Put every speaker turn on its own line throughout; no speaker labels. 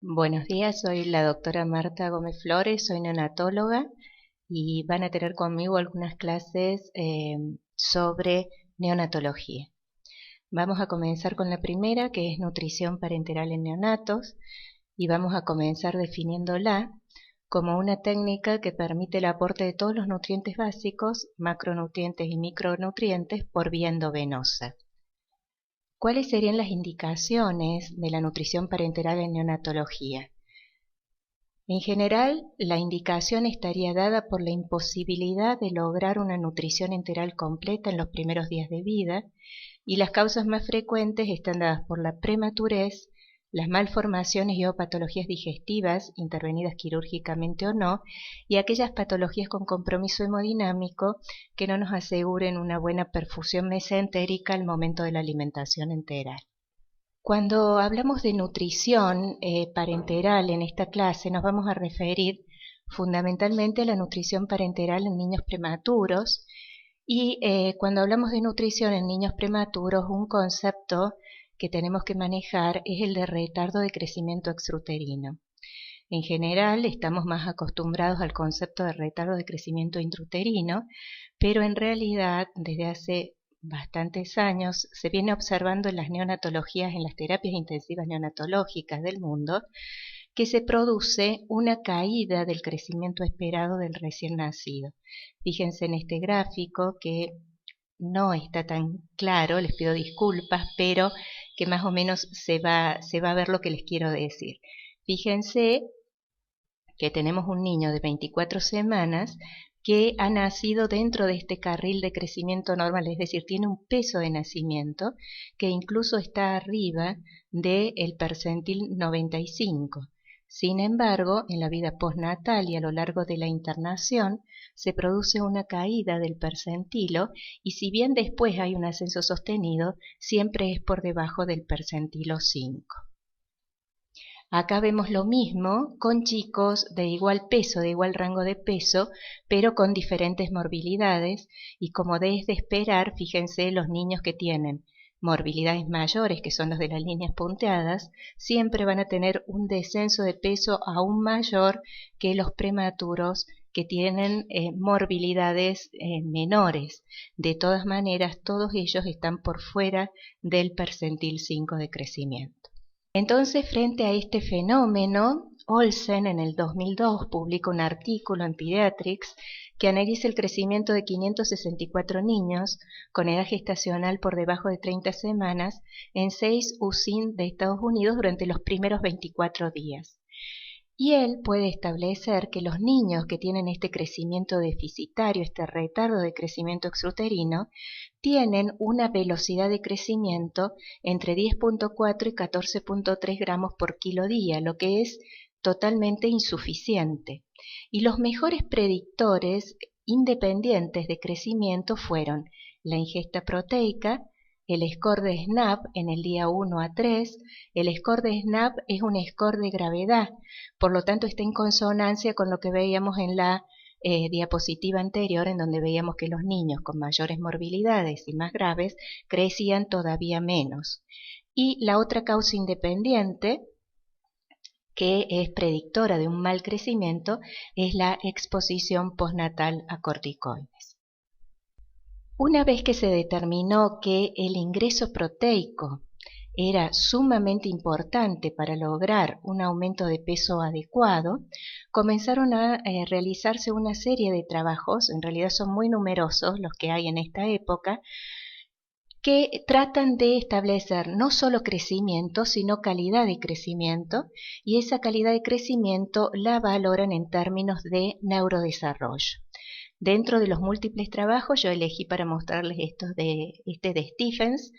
Buenos días, soy la doctora Marta Gómez Flores, soy neonatóloga y van a tener conmigo algunas clases sobre neonatología. Vamos a comenzar con la primera, que es nutrición parenteral en neonatos, y vamos a comenzar definiéndola como una técnica que permite el aporte de todos los nutrientes básicos, macronutrientes y micronutrientes por vía endovenosa. ¿Cuáles serían las indicaciones de la nutrición parenteral en neonatología? En general, la indicación estaría dada por la imposibilidad de lograr una nutrición enteral completa en los primeros días de vida, y las causas más frecuentes están dadas por la prematurez, las malformaciones y o patologías digestivas, intervenidas quirúrgicamente o no, y aquellas patologías con compromiso hemodinámico que no nos aseguren una buena perfusión mesentérica al momento de la alimentación enteral. Cuando hablamos de nutrición parenteral en esta clase, nos vamos a referir fundamentalmente a la nutrición parenteral en niños prematuros, y cuando hablamos de nutrición en niños prematuros, un concepto que tenemos que manejar es el de retardo de crecimiento extrauterino. En general estamos más acostumbrados al concepto de retardo de crecimiento intrauterino, pero en realidad desde hace bastantes años se viene observando en las neonatologías, en las terapias intensivas neonatológicas del mundo, que se produce una caída del crecimiento esperado del recién nacido. Fíjense en este gráfico que no está tan claro, les pido disculpas, pero que más o menos se va a ver lo que les quiero decir. Fíjense que tenemos un niño de 24 semanas que ha nacido dentro de este carril de crecimiento normal, es decir, tiene un peso de nacimiento que incluso está arriba del percentil 95. Sin embargo, en la vida postnatal y a lo largo de la internación se produce una caída del percentilo, y si bien después hay un ascenso sostenido, siempre es por debajo del percentilo 5. Acá vemos lo mismo con chicos de igual peso, de igual rango de peso, pero con diferentes morbilidades, y como es de esperar, fíjense, los niños que tienen morbilidades mayores, que son los de las líneas punteadas, siempre van a tener un descenso de peso aún mayor que los prematuros que tienen morbilidades menores. De todas maneras, todos ellos están por fuera del percentil 5 de crecimiento. Entonces, frente a este fenómeno, Olsen en el 2002 publica un artículo en Pediatrics que analiza el crecimiento de 564 niños con edad gestacional por debajo de 30 semanas en 6 USIN de Estados Unidos durante los primeros 24 días. Y él puede establecer que los niños que tienen este crecimiento deficitario, este retardo de crecimiento extrauterino, tienen una velocidad de crecimiento entre 10.4 y 14.3 gramos por kilo día, lo que es totalmente insuficiente. Y los mejores predictores independientes de crecimiento fueron la ingesta proteica, el score de SNAP en el día 1 a 3. El score de SNAP es un score de gravedad, por lo tanto está en consonancia con lo que veíamos en la diapositiva anterior, en donde veíamos que los niños con mayores morbilidades y más graves crecían todavía menos. Y la otra causa independiente, que es predictora de un mal crecimiento, es la exposición postnatal a corticoides. Una vez que se determinó que el ingreso proteico era sumamente importante para lograr un aumento de peso adecuado, comenzaron a realizarse una serie de trabajos, en realidad son muy numerosos los que hay en esta época, que tratan de establecer no solo crecimiento, sino calidad de crecimiento, y esa calidad de crecimiento la valoran en términos de neurodesarrollo. Dentro de los múltiples trabajos yo elegí para mostrarles este de Stephens,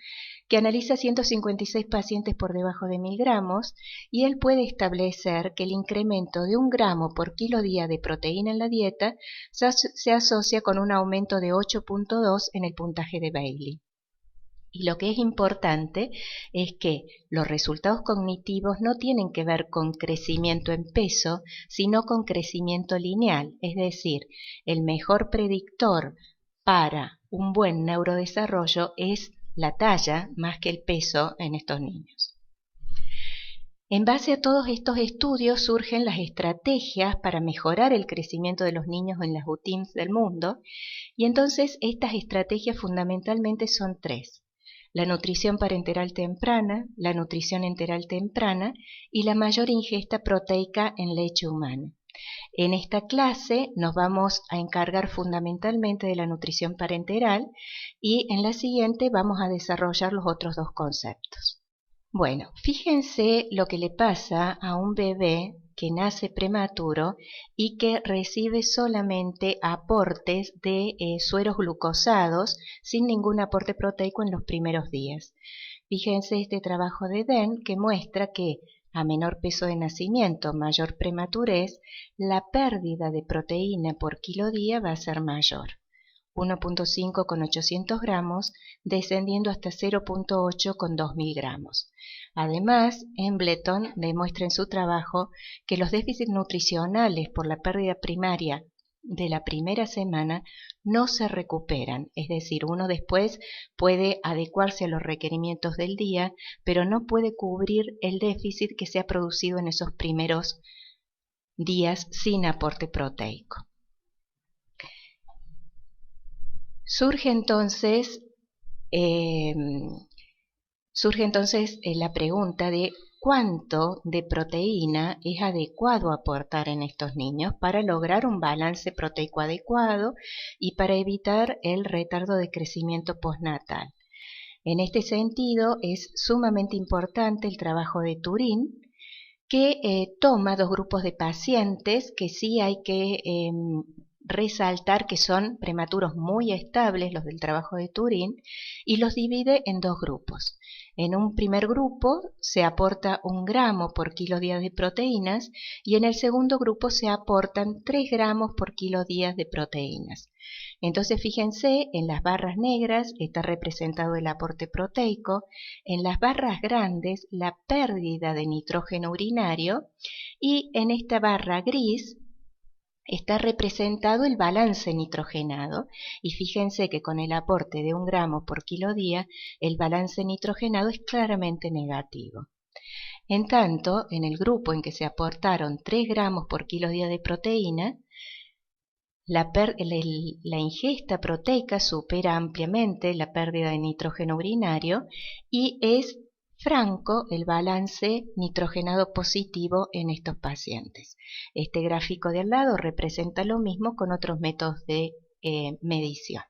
que analiza 156 pacientes por debajo de 1000 gramos, y él puede establecer que el incremento de 1 gramo por kilo día de proteína en la dieta se asocia con un aumento de 8.2 en el puntaje de Bailey. Y lo que es importante es que los resultados cognitivos no tienen que ver con crecimiento en peso, sino con crecimiento lineal, es decir, el mejor predictor para un buen neurodesarrollo es la talla más que el peso en estos niños. En base a todos estos estudios surgen las estrategias para mejorar el crecimiento de los niños en las UTIMs del mundo, y entonces estas estrategias fundamentalmente son tres: la nutrición parenteral temprana, la nutrición enteral temprana y la mayor ingesta proteica en leche humana. En esta clase nos vamos a encargar fundamentalmente de la nutrición parenteral y en la siguiente vamos a desarrollar los otros dos conceptos. Bueno, fíjense lo que le pasa a un bebé que nace prematuro y que recibe solamente aportes de sueros glucosados sin ningún aporte proteico en los primeros días. Fíjense este trabajo de Den que muestra que a menor peso de nacimiento, mayor prematurez, la pérdida de proteína por kilo día va a ser mayor. 1.5 con 800 gramos, descendiendo hasta 0.8 con 2000 gramos. Además, Embleton demuestra en su trabajo que los déficits nutricionales por la pérdida primaria de la primera semana no se recuperan, es decir, uno después puede adecuarse a los requerimientos del día, pero no puede cubrir el déficit que se ha producido en esos primeros días sin aporte proteico. Surge entonces la pregunta de cuánto de proteína es adecuado aportar en estos niños para lograr un balance proteico adecuado y para evitar el retardo de crecimiento postnatal. En este sentido es sumamente importante el trabajo de Turín, que toma dos grupos de pacientes que sí hay que resaltar que son prematuros muy estables, los del trabajo de Turín, y los divide en dos grupos. En un primer grupo se aporta 1 gramo por kilo día de proteínas y en el segundo grupo se aportan 3 gramos por kilo día de proteínas. Entonces fíjense, en las barras negras está representado el aporte proteico, en las barras grandes la pérdida de nitrógeno urinario y en esta barra gris está representado el balance nitrogenado, y fíjense que con el aporte de 1 gramo por kilo día, el balance nitrogenado es claramente negativo. En tanto, en el grupo en que se aportaron 3 gramos por kilo día de proteína, la ingesta proteica supera ampliamente la pérdida de nitrógeno urinario y es franco el balance nitrogenado positivo en estos pacientes. Este gráfico de al lado representa lo mismo con otros métodos de medición.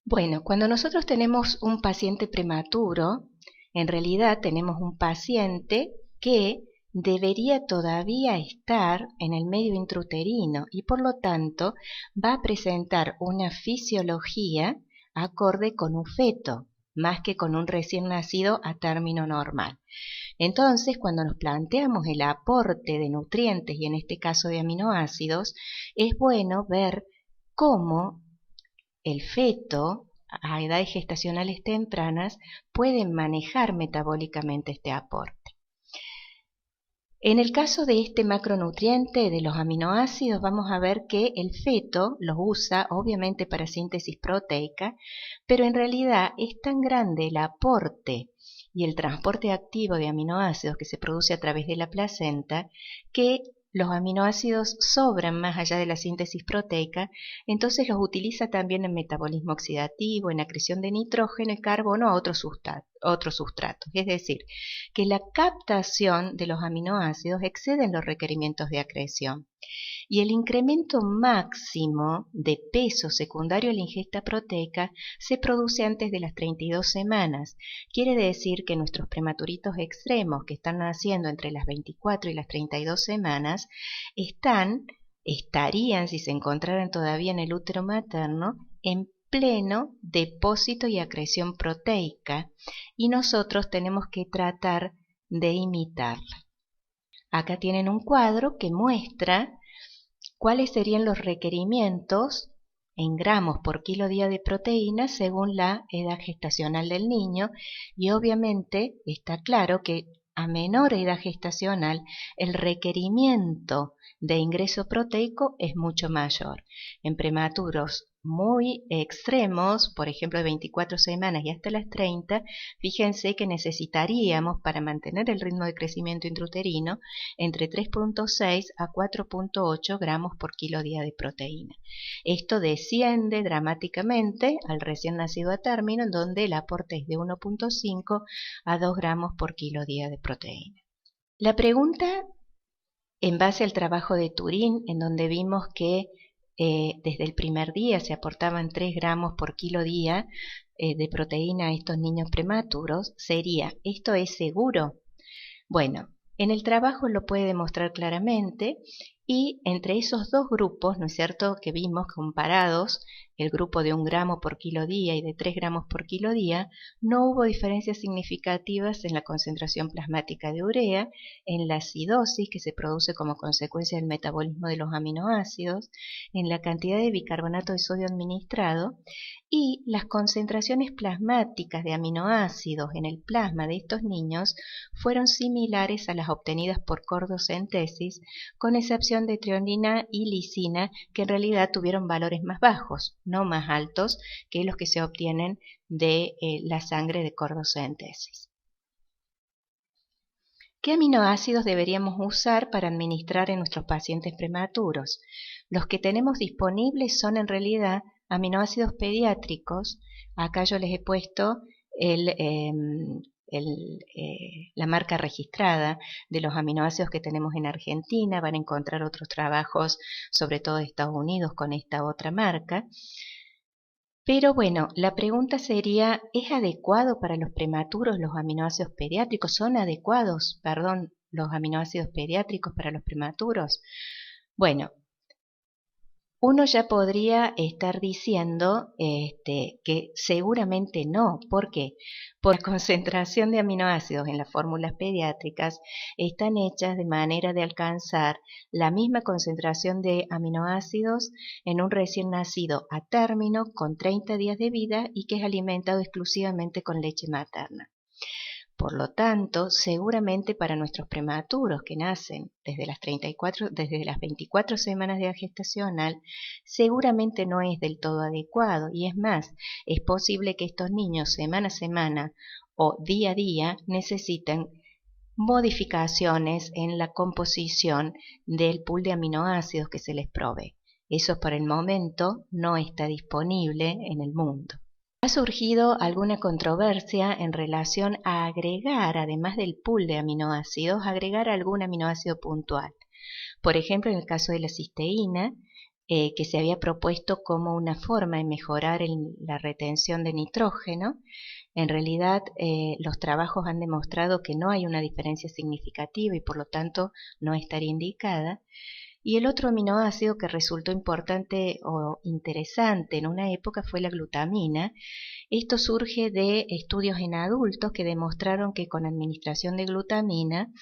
Bueno, cuando nosotros tenemos un paciente prematuro, en realidad tenemos un paciente que debería todavía estar en el medio intrauterino y por lo tanto va a presentar una fisiología acorde con un feto, más que con un recién nacido a término normal. Entonces, cuando nos planteamos el aporte de nutrientes y en este caso de aminoácidos, es bueno ver cómo el feto a edades gestacionales tempranas puede manejar metabólicamente este aporte. En el caso de este macronutriente de los aminoácidos vamos a ver que el feto los usa obviamente para síntesis proteica, pero en realidad es tan grande el aporte y el transporte activo de aminoácidos que se produce a través de la placenta que los aminoácidos sobran más allá de la síntesis proteica, entonces los utiliza también en metabolismo oxidativo, en acreción de nitrógeno y carbono a otros sustratos. Es decir, que la captación de los aminoácidos excede los requerimientos de acreción. Y el incremento máximo de peso secundario a la ingesta proteica se produce antes de las 32 semanas. Quiere decir que nuestros prematuritos extremos que están naciendo entre las 24 y las 32 semanas estarían, si se encontraran todavía en el útero materno, en pleno depósito y acreción proteica y nosotros tenemos que tratar de imitarla. Acá tienen un cuadro que muestra cuáles serían los requerimientos en gramos por kilo día de proteína según la edad gestacional del niño y obviamente está claro que a menor edad gestacional el requerimiento de ingreso proteico es mucho mayor. En prematuros muy extremos, por ejemplo de 24 semanas y hasta las 30, fíjense que necesitaríamos para mantener el ritmo de crecimiento intrauterino entre 3.6 a 4.8 gramos por kilo día de proteína. Esto desciende dramáticamente al recién nacido a término, en donde el aporte es de 1.5 a 2 gramos por kilo día de proteína. La pregunta, en base al trabajo de Turín, en donde vimos que desde el primer día se aportaban 3 gramos por kilo día de proteína a estos niños prematuros, sería: ¿esto es seguro? Bueno, en el trabajo lo puede demostrar claramente, y entre esos dos grupos, ¿no es cierto?, que vimos comparados, el grupo de 1 gramo por kilo día y de 3 gramos por kilo día, no hubo diferencias significativas en la concentración plasmática de urea, en la acidosis que se produce como consecuencia del metabolismo de los aminoácidos, en la cantidad de bicarbonato de sodio administrado, y las concentraciones plasmáticas de aminoácidos en el plasma de estos niños fueron similares a las obtenidas por cordocentesis, con excepción de trionina y lisina, que en realidad tuvieron valores más bajos, no más altos que los que se obtienen de la sangre de cordocentesis. ¿Qué aminoácidos deberíamos usar para administrar en nuestros pacientes prematuros? Los que tenemos disponibles son en realidad aminoácidos pediátricos. Acá yo les he puesto la marca registrada de los aminoácidos que tenemos en Argentina. Van a encontrar otros trabajos, sobre todo de Estados Unidos, con esta otra marca. Pero bueno, la pregunta sería: ¿es adecuado para los prematuros los aminoácidos pediátricos? ¿Son adecuados, los aminoácidos pediátricos para los prematuros? Bueno, uno ya podría estar diciendo que seguramente no. ¿Por qué? Por la concentración de aminoácidos en las fórmulas pediátricas están hechas de manera de alcanzar la misma concentración de aminoácidos en un recién nacido a término con 30 días de vida y que es alimentado exclusivamente con leche materna. Por lo tanto, seguramente para nuestros prematuros que nacen desde las 24 semanas de edad gestacional, seguramente no es del todo adecuado, y es más, es posible que estos niños semana a semana o día a día necesiten modificaciones en la composición del pool de aminoácidos que se les provee. Eso por el momento no está disponible en el mundo. Ha surgido alguna controversia en relación a agregar, además del pool de aminoácidos, agregar algún aminoácido puntual. Por ejemplo, en el caso de la cisteína, que se había propuesto como una forma de mejorar la retención de nitrógeno. En realidad, los trabajos han demostrado que no hay una diferencia significativa y por lo tanto no estaría indicada. Y el otro aminoácido que resultó importante o interesante en una época fue la glutamina. Esto surge de estudios en adultos que demostraron que con administración de glutamina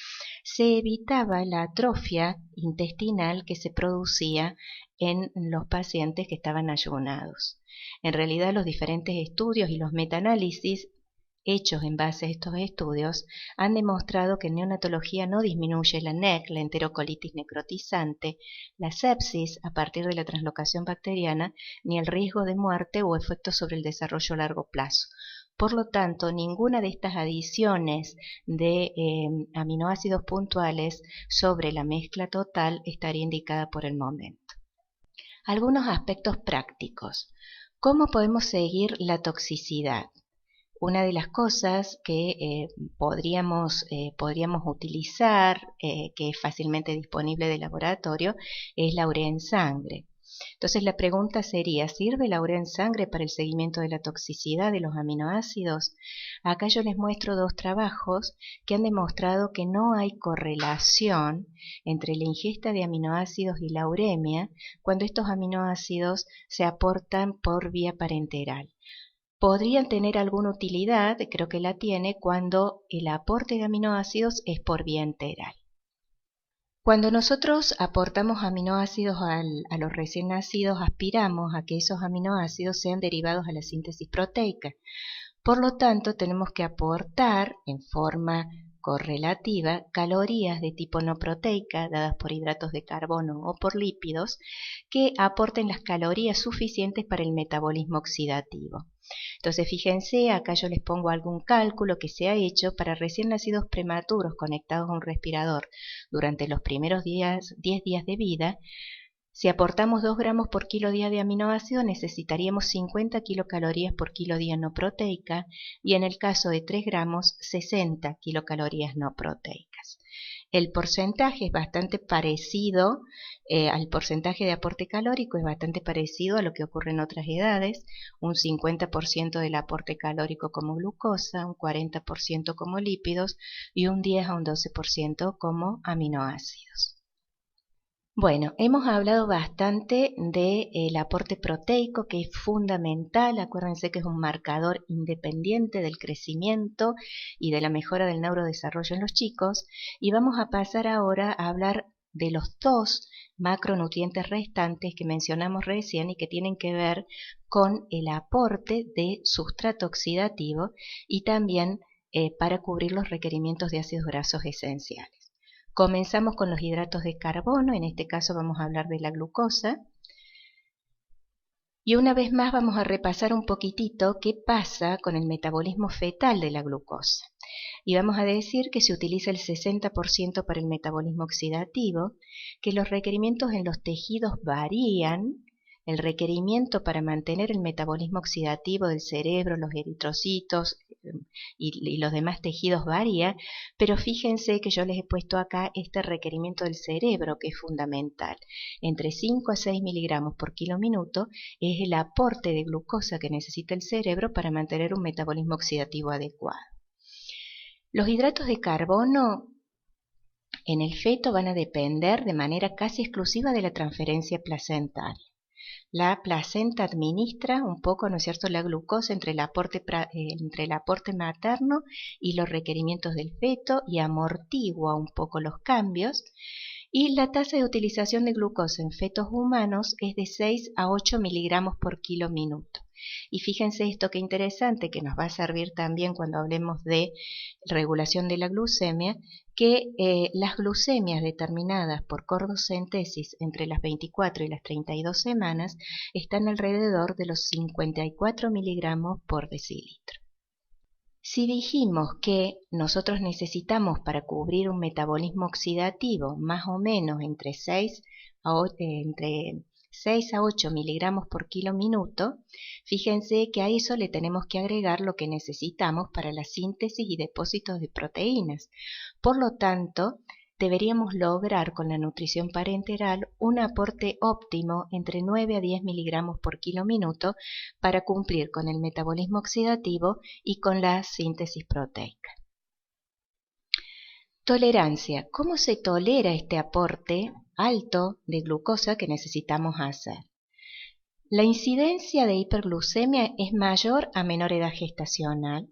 se evitaba la atrofia intestinal que se producía en los pacientes que estaban ayunados. En realidad, los diferentes estudios y los metaanálisis hechos en base a estos estudios han demostrado que en neonatología no disminuye la NEC, la enterocolitis necrotizante, la sepsis a partir de la translocación bacteriana, ni el riesgo de muerte o efectos sobre el desarrollo a largo plazo. Por lo tanto, ninguna de estas adiciones de aminoácidos puntuales sobre la mezcla total estaría indicada por el momento. Algunos aspectos prácticos. ¿Cómo podemos seguir la toxicidad? Una de las cosas que podríamos utilizar, que es fácilmente disponible de laboratorio, es la urea en sangre. Entonces la pregunta sería: ¿sirve la urea en sangre para el seguimiento de la toxicidad de los aminoácidos? Acá yo les muestro dos trabajos que han demostrado que no hay correlación entre la ingesta de aminoácidos y la uremia cuando estos aminoácidos se aportan por vía parenteral. Podrían tener alguna utilidad, creo que la tiene, cuando el aporte de aminoácidos es por vía enteral. Cuando nosotros aportamos aminoácidos a los recién nacidos, aspiramos a que esos aminoácidos sean derivados a la síntesis proteica. Por lo tanto, tenemos que aportar en forma correlativa calorías de tipo no proteica dadas por hidratos de carbono o por lípidos que aporten las calorías suficientes para el metabolismo oxidativo. Entonces fíjense, acá yo les pongo algún cálculo que se ha hecho para recién nacidos prematuros conectados a un respirador durante los primeros 10 días de vida. Si aportamos 2 gramos por kilo día de aminoácidos, necesitaríamos 50 kilocalorías por kilo día no proteica y en el caso de 3 gramos, 60 kilocalorías no proteicas. El porcentaje es bastante parecido al porcentaje de aporte calórico, es bastante parecido a lo que ocurre en otras edades, un 50% del aporte calórico como glucosa, un 40% como lípidos y un 10 a un 12% como aminoácidos. Bueno, hemos hablado bastante del aporte proteico, que es fundamental. Acuérdense que es un marcador independiente del crecimiento y de la mejora del neurodesarrollo en los chicos. Y vamos a pasar ahora a hablar de los 2 macronutrientes restantes que mencionamos recién y que tienen que ver con el aporte de sustrato oxidativo y también para cubrir los requerimientos de ácidos grasos esenciales. Comenzamos con los hidratos de carbono, en este caso vamos a hablar de la glucosa. Y una vez más vamos a repasar un poquitito qué pasa con el metabolismo fetal de la glucosa. Y vamos a decir que se utiliza el 60% para el metabolismo oxidativo, que los requerimientos en los tejidos varían. El requerimiento para mantener el metabolismo oxidativo del cerebro, los eritrocitos y los demás tejidos varía, pero fíjense que yo les he puesto acá este requerimiento del cerebro que es fundamental. Entre 5 a 6 miligramos por kilo minuto es el aporte de glucosa que necesita el cerebro para mantener un metabolismo oxidativo adecuado. Los hidratos de carbono en el feto van a depender de manera casi exclusiva de la transferencia placental. La placenta administra un poco, ¿no es cierto?, la glucosa entre el aporte materno y los requerimientos del feto y amortigua un poco los cambios. Y la tasa de utilización de glucosa en fetos humanos es de 6 a 8 miligramos por kilo minuto. Y fíjense esto qué interesante, que nos va a servir también cuando hablemos de regulación de la glucemia, que las glucemias determinadas por cordocentesis entre las 24 y las 32 semanas están alrededor de los 54 miligramos por decilitro. Si dijimos que nosotros necesitamos para cubrir un metabolismo oxidativo más o menos entre 6 a 8 miligramos por kilo minuto, fíjense que a eso le tenemos que agregar lo que necesitamos para la síntesis y depósitos de proteínas. Por lo tanto, deberíamos lograr con la nutrición parenteral un aporte óptimo entre 9 a 10 miligramos por kilo minuto para cumplir con el metabolismo oxidativo y con la síntesis proteica. Tolerancia. ¿Cómo se tolera este aporte alto de glucosa que necesitamos hacer? La incidencia de hiperglucemia es mayor a menor edad gestacional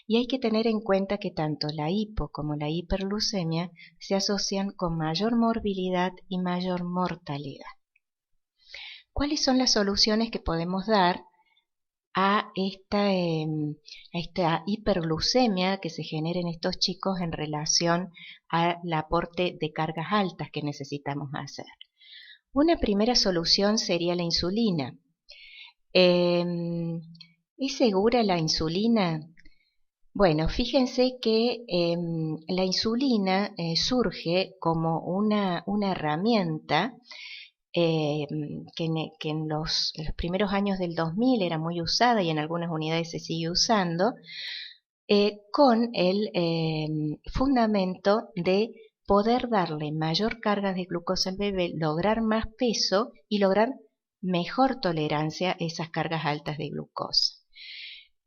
y hay que tener en cuenta que tanto la hipo como la hiperglucemia se asocian con mayor morbilidad y mayor mortalidad. ¿Cuáles son las soluciones que podemos dar a esta hiperglucemia que se genera en estos chicos en relación al aporte de cargas altas que necesitamos hacer? Una primera solución sería la insulina. ¿Es segura la insulina? Bueno, fíjense que la insulina surge como una herramienta que en los primeros años del 2000 era muy usada y en algunas unidades se sigue usando, con el fundamento de poder darle mayor carga de glucosa al bebé, lograr más peso y lograr mejor tolerancia a esas cargas altas de glucosa.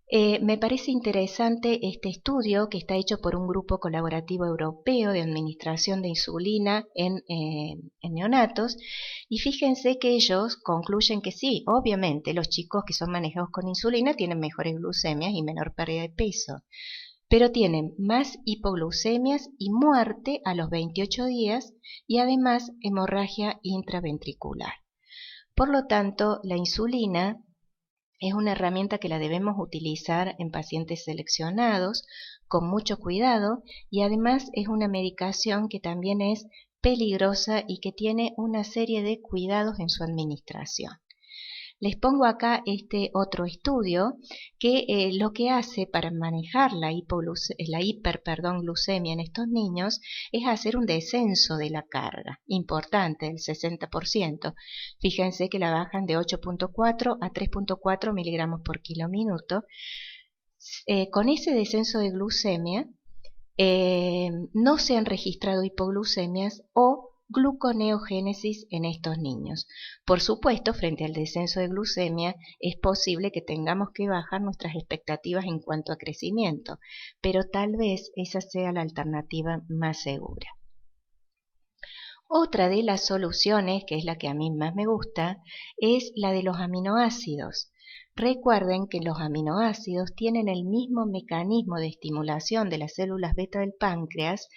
Me parece interesante este estudio que está hecho por un grupo colaborativo europeo de administración de insulina en neonatos y fíjense que ellos concluyen que sí, obviamente los chicos que son manejados con insulina tienen mejores glucemias y menor pérdida de peso, pero tienen más hipoglucemias y muerte a los 28 días y además hemorragia intraventricular. Por lo tanto, la insulina es una herramienta que la debemos utilizar en pacientes seleccionados con mucho cuidado y además es una medicación que también es peligrosa y que tiene una serie de cuidados en su administración. Les pongo acá este otro estudio que lo que hace para manejar la hiperglucemia en estos niños es hacer un descenso de la carga importante, del 60%. Fíjense que la bajan de 8.4 a 3.4 miligramos por kilo minuto. Con ese descenso de glucemia no se han registrado hipoglucemias o gluconeogénesis en estos niños. Por supuesto, frente al descenso de glucemia es posible que tengamos que bajar nuestras expectativas en cuanto a crecimiento, pero tal vez esa sea la alternativa más segura. Otra de las soluciones, que es la que a mí más me gusta, es la de los aminoácidos. Recuerden que los aminoácidos tienen el mismo mecanismo de estimulación de las células beta del páncreas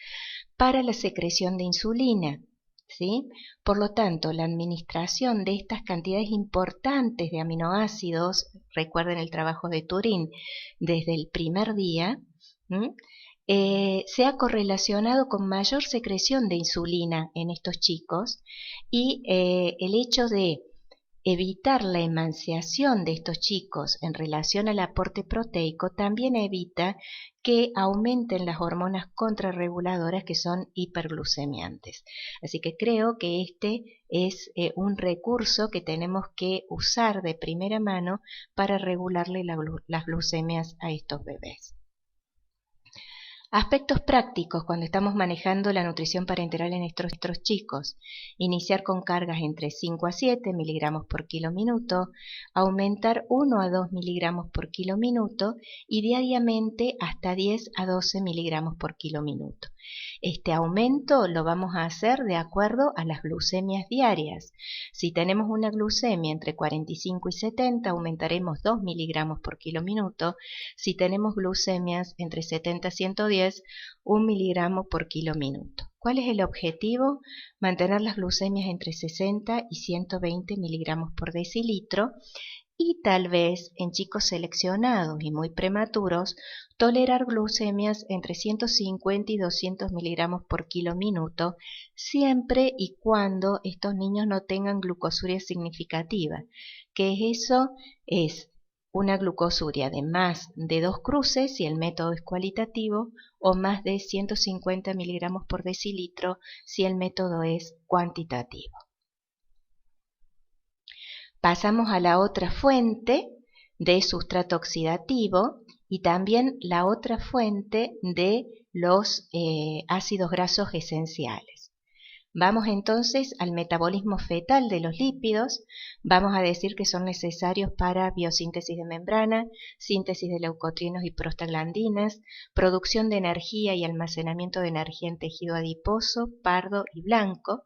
para la secreción de insulina, ¿sí? Por lo tanto, la administración de estas cantidades importantes de aminoácidos, recuerden el trabajo de Turing, desde el primer día, se ha correlacionado con mayor secreción de insulina en estos chicos y el hecho de evitar la emanciación de estos chicos en relación al aporte proteico también evita que aumenten las hormonas contrarreguladoras que son hiperglucemiantes. Así que creo que este es un recurso que tenemos que usar de primera mano para regularle las glucemias a estos bebés. Aspectos prácticos cuando estamos manejando la nutrición parenteral en nuestros chicos. Iniciar con cargas entre 5 a 7 miligramos por kilo minuto, aumentar 1 a 2 miligramos por kilo minuto y diariamente hasta 10 a 12 miligramos por kilo minuto. Este aumento lo vamos a hacer de acuerdo a las glucemias diarias. Si tenemos una glucemia entre 45 y 70, aumentaremos 2 miligramos por kilo minuto. Si tenemos glucemias entre 70 y 110, 1 miligramo por kilo minuto. ¿Cuál es el objetivo? Mantener las glucemias entre 60 y 120 miligramos por decilitro y tal vez en chicos seleccionados y muy prematuros tolerar glucemias entre 150 y 200 miligramos por kilo minuto, siempre y cuando estos niños no tengan glucosuria significativa. ¿Qué es eso? Es una glucosuria de más de 2 cruces si el método es cualitativo o más de 150 miligramos por decilitro si el método es cuantitativo. Pasamos a la otra fuente de sustrato oxidativo y también la otra fuente de los ácidos grasos esenciales. Vamos entonces al metabolismo fetal de los lípidos. Vamos a decir que son necesarios para biosíntesis de membrana, síntesis de leucotrienos y prostaglandinas, producción de energía y almacenamiento de energía en tejido adiposo, pardo y blanco.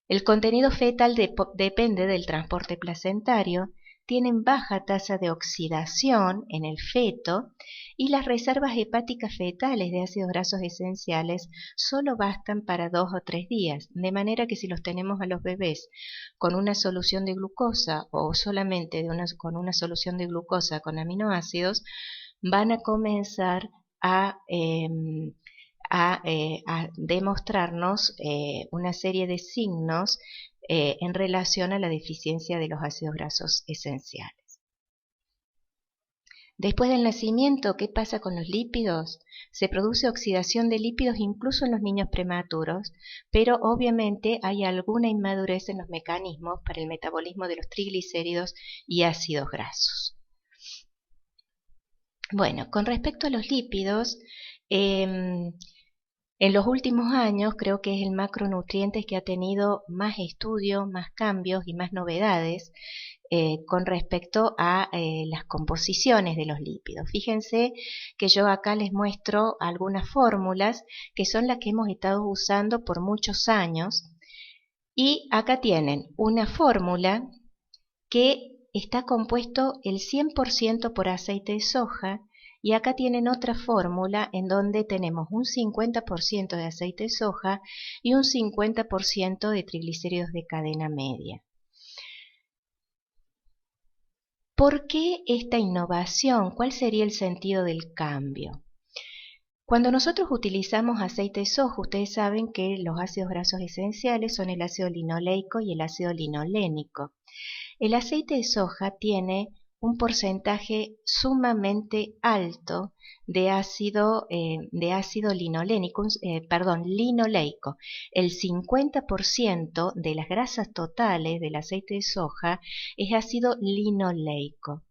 El contenido fetal depende del transporte placentario, tienen baja tasa de oxidación en el feto y las reservas hepáticas fetales de ácidos grasos esenciales solo bastan para 2 o 3 días, de manera que si los tenemos a los bebés con una solución de glucosa o solamente con una solución de glucosa con aminoácidos, van a comenzar a demostrarnos una serie de signos en relación a la deficiencia de los ácidos grasos esenciales. Después del nacimiento, ¿qué pasa con los lípidos? Se produce oxidación de lípidos incluso en los niños prematuros, pero obviamente hay alguna inmadurez en los mecanismos para el metabolismo de los triglicéridos y ácidos grasos. Bueno, con respecto a los lípidos, en los últimos años creo que es el macronutriente que ha tenido más estudio, más cambios y más novedades con respecto a las composiciones de los lípidos. Fíjense que yo acá les muestro algunas fórmulas que son las que hemos estado usando por muchos años y acá tienen una fórmula que está compuesto el 100% por aceite de soja. Y acá tienen otra fórmula en donde tenemos un 50% de aceite de soja y un 50% de triglicéridos de cadena media. ¿Por qué esta innovación? ¿Cuál sería el sentido del cambio? Cuando nosotros utilizamos aceite de soja, ustedes saben que los ácidos grasos esenciales son el ácido linoleico y el ácido linolénico. El aceite de soja tiene un porcentaje sumamente alto de ácido linolénico, linoleico. El 50% de las grasas totales del aceite de soja es ácido linoleico.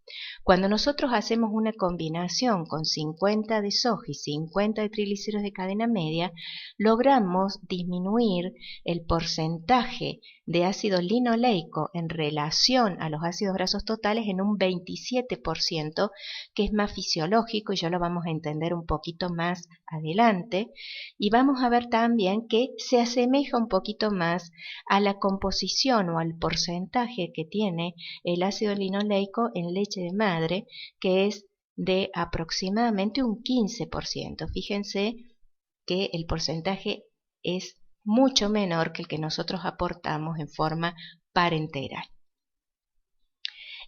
Cuando nosotros hacemos una combinación con 50 de soja y 50 de triglicéridos de cadena media, logramos disminuir el porcentaje de ácido linoleico en relación a los ácidos grasos totales en un 27%, que es más fisiológico y ya lo vamos a entender un poquito más adelante. Y vamos a ver también que se asemeja un poquito más a la composición o al porcentaje que tiene el ácido linoleico en leche de madre, que es de aproximadamente un 15%. Fíjense que el porcentaje es mucho menor que el que nosotros aportamos en forma parenteral.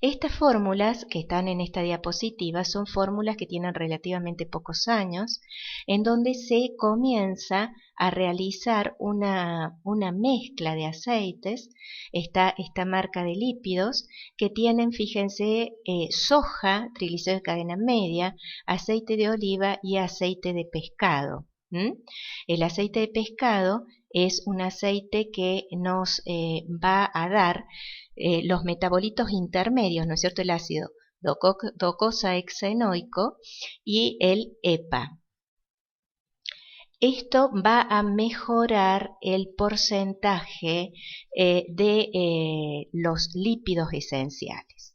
Estas fórmulas que están en esta diapositiva son fórmulas que tienen relativamente pocos años, en donde se comienza a realizar una mezcla de aceites. Está esta marca de lípidos que tienen, fíjense, soja, triglicéridos de cadena media, aceite de oliva y aceite de pescado. El aceite de pescado es un aceite que nos va a dar los metabolitos intermedios, ¿no es cierto? El ácido docosahexaenoico y el EPA. Esto va a mejorar el porcentaje de los lípidos esenciales.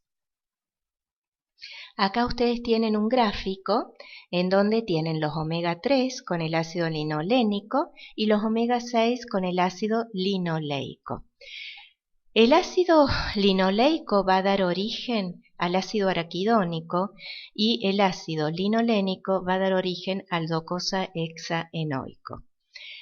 Acá ustedes tienen un gráfico en donde tienen los omega 3 con el ácido linolénico y los omega 6 con el ácido linoleico. El ácido linoleico va a dar origen al ácido araquidónico y el ácido linolénico va a dar origen al docosahexaenoico.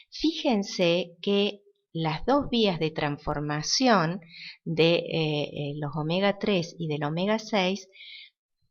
Fíjense que las dos vías de transformación de los omega 3 y del omega 6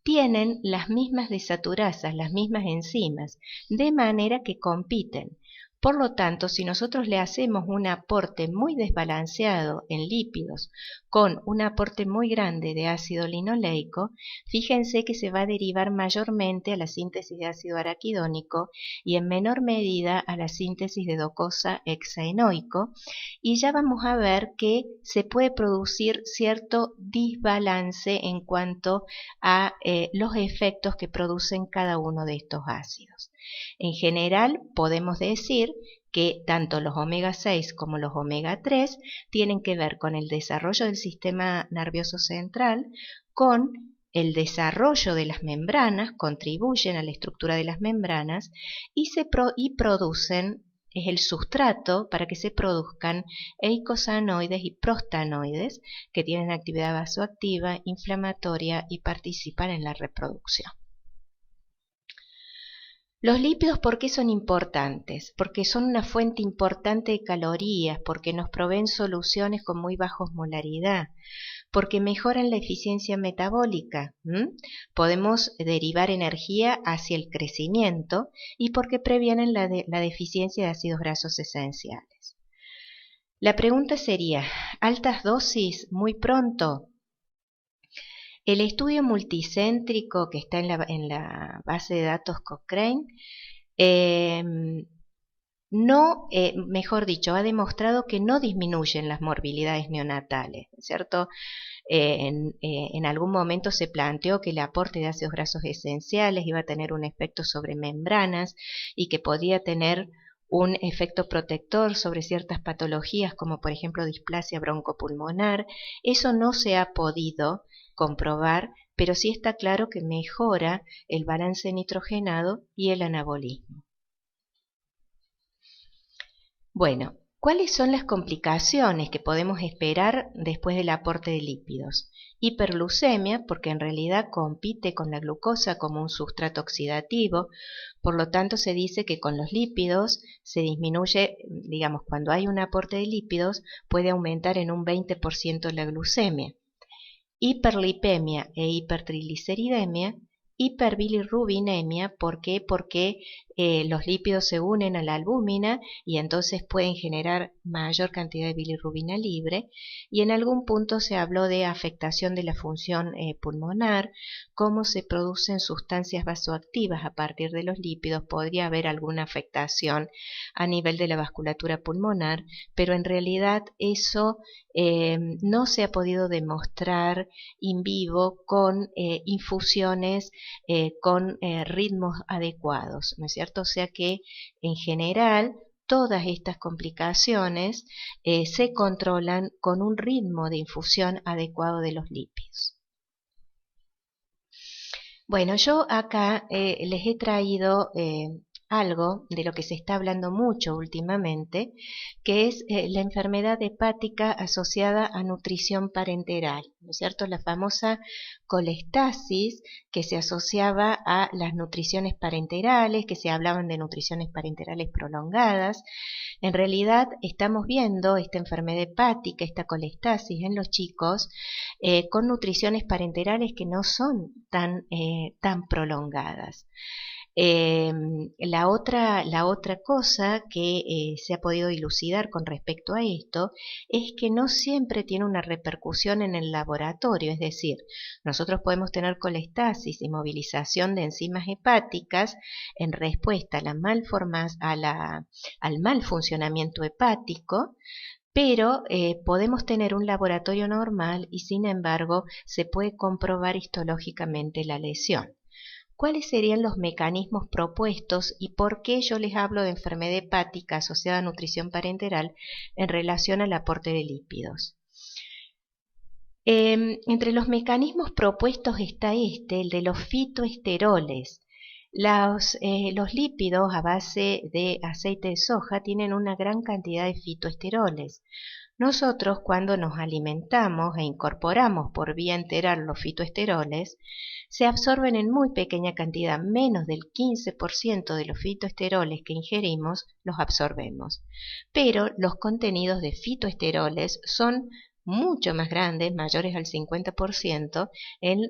tienen las mismas desaturasas, las mismas enzimas, de manera que compiten. Por lo tanto, si nosotros le hacemos un aporte muy desbalanceado en lípidos con un aporte muy grande de ácido linoleico, fíjense que se va a derivar mayormente a la síntesis de ácido araquidónico y en menor medida a la síntesis de docosahexaenoico, y ya vamos a ver que se puede producir cierto desbalance en cuanto a los efectos que producen cada uno de estos ácidos. En general, podemos decir que tanto los omega 6 como los omega 3 tienen que ver con el desarrollo del sistema nervioso central, con el desarrollo de las membranas, contribuyen a la estructura de las membranas y producen, es el sustrato para que se produzcan eicosanoides y prostanoides que tienen actividad vasoactiva, inflamatoria y participan en la reproducción. Los lípidos, ¿por qué son importantes? Porque son una fuente importante de calorías, porque nos proveen soluciones con muy bajos molaridad, porque mejoran la eficiencia metabólica, podemos derivar energía hacia el crecimiento y porque previenen la deficiencia de ácidos grasos esenciales. La pregunta sería, ¿altas dosis muy pronto? El estudio multicéntrico que está en la base de datos Cochrane, mejor dicho, ha demostrado que no disminuyen las morbilidades neonatales, ¿cierto? En algún momento se planteó que el aporte de ácidos grasos esenciales iba a tener un efecto sobre membranas y que podía tener un efecto protector sobre ciertas patologías como por ejemplo displasia broncopulmonar. Eso no se ha podido comprobar, pero sí está claro que mejora el balance nitrogenado y el anabolismo. Bueno, ¿cuáles son las complicaciones que podemos esperar después del aporte de lípidos? Hiperglucemia, porque en realidad compite con la glucosa como un sustrato oxidativo, por lo tanto se dice que con los lípidos se disminuye, digamos, cuando hay un aporte de lípidos puede aumentar en un 20% la glucemia. Hiperlipemia e hipertrigliceridemia hiperbilirrubinemia. ¿Por qué? Porque los lípidos se unen a la albúmina y entonces pueden generar mayor cantidad de bilirrubina libre, y en algún punto se habló de afectación de la función pulmonar, cómo se producen sustancias vasoactivas a partir de los lípidos. Podría haber alguna afectación a nivel de la vasculatura pulmonar, pero en realidad eso no se ha podido demostrar in vivo con infusiones con ritmos adecuados, ¿no es cierto? O sea que en general todas estas complicaciones se controlan con un ritmo de infusión adecuado de los lípidos. Bueno, yo acá les he traído algo de lo que se está hablando mucho últimamente, que es la enfermedad hepática asociada a nutrición parenteral, ¿no es cierto? La famosa colestasis, que se asociaba a las nutriciones parenterales, que se hablaban de nutriciones parenterales prolongadas. En realidad estamos viendo esta enfermedad hepática, esta colestasis en los chicos, con nutriciones parenterales que no son tan prolongadas. La otra cosa que se ha podido dilucidar con respecto a esto es que no siempre tiene una repercusión en el laboratorio, es decir, nosotros podemos tener colestasis y movilización de enzimas hepáticas en respuesta a al mal funcionamiento hepático, pero podemos tener un laboratorio normal y sin embargo se puede comprobar histológicamente la lesión. ¿Cuáles serían los mecanismos propuestos y por qué yo les hablo de enfermedad hepática asociada a nutrición parenteral en relación al aporte de lípidos? Entre los mecanismos propuestos está el de los fitoesteroles. Los lípidos a base de aceite de soja tienen una gran cantidad de fitoesteroles. Nosotros, cuando nos alimentamos e incorporamos por vía enteral los fitoesteroles, se absorben en muy pequeña cantidad, menos del 15% de los fitoesteroles que ingerimos los absorbemos. Pero los contenidos de fitoesteroles son mucho más grandes, mayores al 50% en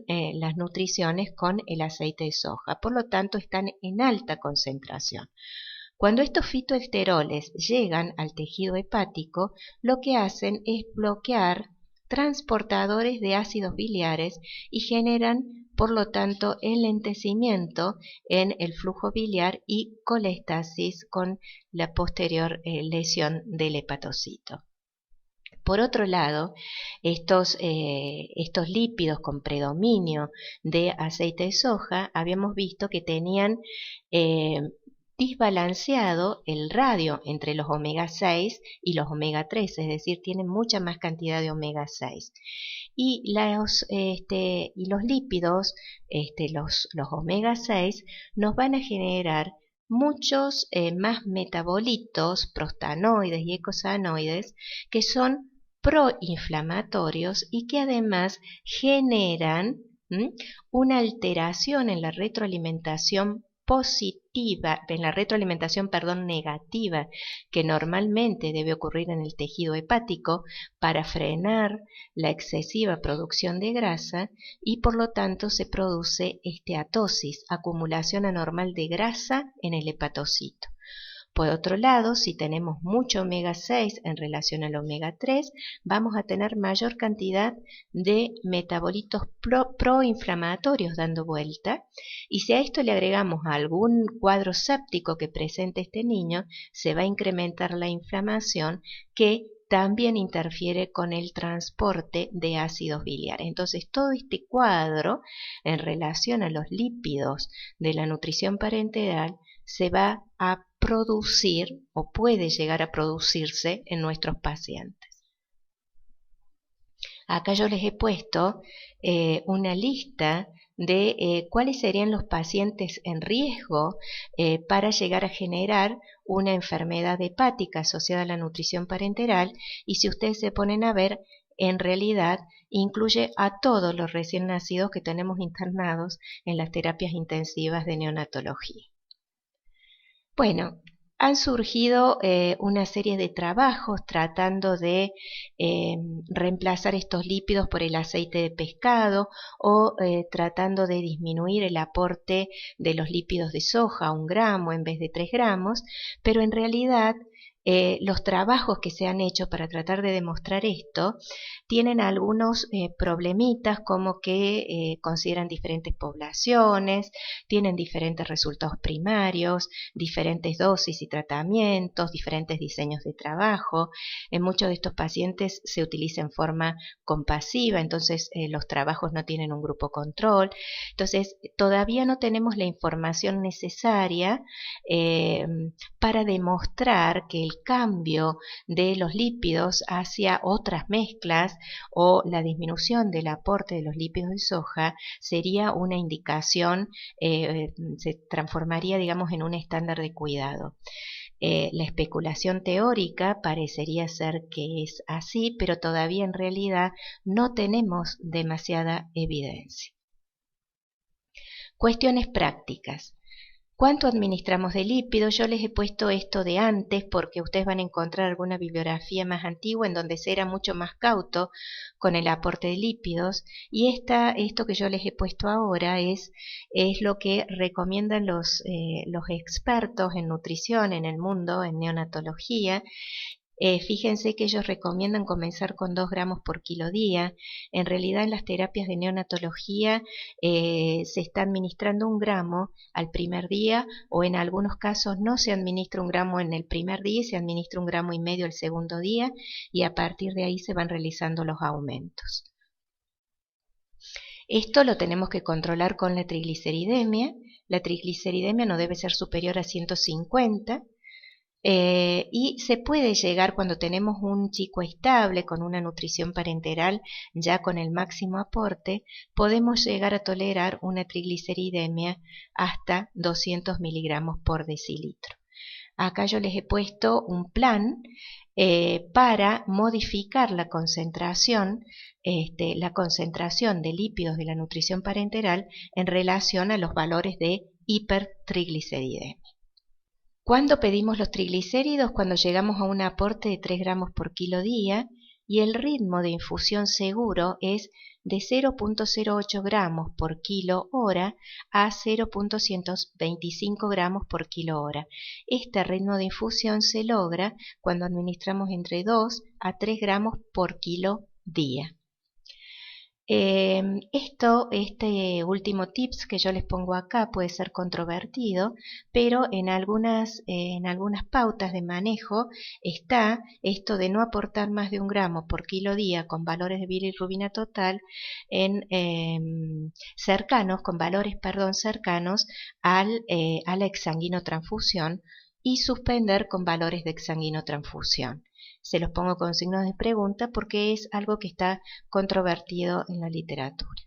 las nutriciones con el aceite de soja. Por lo tanto, están en alta concentración. Cuando estos fitoesteroles llegan al tejido hepático, lo que hacen es bloquear transportadores de ácidos biliares y generan, por lo tanto, enlentecimiento en el flujo biliar y colestasis con la posterior lesión del hepatocito. Por otro lado, estos lípidos con predominio de aceite de soja, habíamos visto que tenían desbalanceado el radio entre los omega 6 y los omega 3, es decir, tienen mucha más cantidad de omega 6. Y los lípidos, los omega 6, nos van a generar muchos más metabolitos, prostanoides y eicosanoides, que son proinflamatorios y que además generan una alteración en la retroalimentación negativa, que normalmente debe ocurrir en el tejido hepático para frenar la excesiva producción de grasa, y por lo tanto se produce esteatosis, acumulación anormal de grasa en el hepatocito. Por otro lado, si tenemos mucho omega 6 en relación al omega 3, vamos a tener mayor cantidad de metabolitos proinflamatorios dando vuelta, y si a esto le agregamos algún cuadro séptico que presente este niño, se va a incrementar la inflamación, que también interfiere con el transporte de ácidos biliares. Entonces, todo este cuadro en relación a los lípidos de la nutrición parenteral se va a producir o puede llegar a producirse en nuestros pacientes. Acá yo les he puesto una lista de cuáles serían los pacientes en riesgo para llegar a generar una enfermedad hepática asociada a la nutrición parenteral, y si ustedes se ponen a ver, en realidad incluye a todos los recién nacidos que tenemos internados en las terapias intensivas de neonatología. Bueno, Han surgido una serie de trabajos tratando de reemplazar estos lípidos por el aceite de pescado o tratando de disminuir el aporte de los lípidos de soja a 1 gramo en vez de 3 gramos, pero en realidad los trabajos que se han hecho para tratar de demostrar esto tienen algunos problemitas, como que consideran diferentes poblaciones, tienen diferentes resultados primarios, diferentes dosis y tratamientos, diferentes diseños de trabajo. En muchos de estos pacientes se utiliza en forma compasiva, entonces los trabajos no tienen un grupo control. Entonces todavía no tenemos la información necesaria para demostrar que el cambio de los lípidos hacia otras mezclas o la disminución del aporte de los lípidos de soja sería una indicación, se transformaría, digamos, en un estándar de cuidado. La especulación teórica parecería ser que es así, pero todavía en realidad no tenemos demasiada evidencia. Cuestiones prácticas. ¿Cuánto administramos de lípidos? Yo les he puesto esto de antes porque ustedes van a encontrar alguna bibliografía más antigua en donde se era mucho más cauto con el aporte de lípidos, y esto que yo les he puesto ahora es lo que recomiendan los expertos en nutrición en el mundo, en neonatología. Fíjense que ellos recomiendan comenzar con 2 gramos por kilo día. En realidad en las terapias de neonatología se está administrando 1 gramo al primer día, o en algunos casos no se administra 1 gramo en el primer día, se administra 1,5 gramos el segundo día, y a partir de ahí se van realizando los aumentos. Esto lo tenemos que controlar con la trigliceridemia. La trigliceridemia no debe ser superior a 150. Y se puede llegar, cuando tenemos un chico estable con una nutrición parenteral ya con el máximo aporte, podemos llegar a tolerar una trigliceridemia hasta 200 miligramos por decilitro. Acá yo les he puesto un plan para modificar la concentración de lípidos de la nutrición parenteral en relación a los valores de hipertrigliceridemia. ¿Cuándo pedimos los triglicéridos? Cuando llegamos a un aporte de 3 gramos por kilo día, y el ritmo de infusión seguro es de 0,08 gramos por kilo hora a 0,125 gramos por kilo hora. Este ritmo de infusión se logra cuando administramos entre 2 a 3 gramos por kilo día. Este último tips que yo les pongo acá puede ser controvertido, pero en algunas pautas de manejo está esto de no aportar más de 1 gramo por kilo día con valores de bilirrubina total con valores cercanos a la exsanguinotransfusión, y suspender con valores de exsanguinotransfusión. Se los pongo con signos de pregunta porque es algo que está controvertido en la literatura.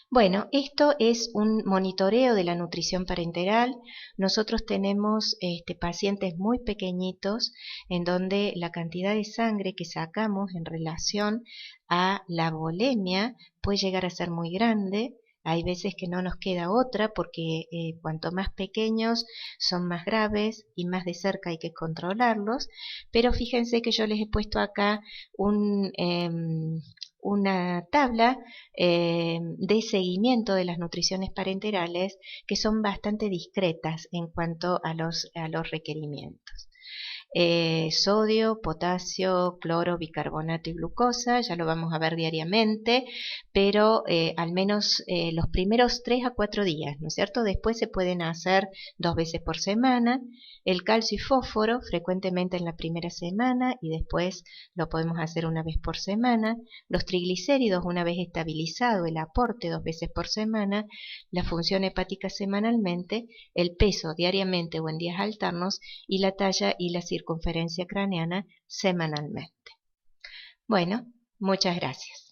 Bueno, esto es un monitoreo de la nutrición parenteral. Nosotros tenemos pacientes muy pequeñitos en donde la cantidad de sangre que sacamos en relación a la volemia puede llegar a ser muy grande. Hay veces que no nos queda otra porque cuanto más pequeños son más graves y más de cerca hay que controlarlos, pero fíjense que yo les he puesto acá una tabla de seguimiento de las nutriciones parenterales que son bastante discretas en cuanto a los requerimientos. Sodio, potasio, cloro, bicarbonato y glucosa, ya lo vamos a ver diariamente, pero al menos los primeros 3 a 4 días, ¿no es cierto? Después se pueden hacer 2 veces por semana. El calcio y fósforo frecuentemente en la primera semana, y después lo podemos hacer 1 vez por semana. Los triglicéridos, una vez estabilizado el aporte, 2 veces por semana. La función hepática semanalmente, el peso diariamente o en días alternos, y la talla y la circunferencia craneana semanalmente. Bueno, muchas gracias.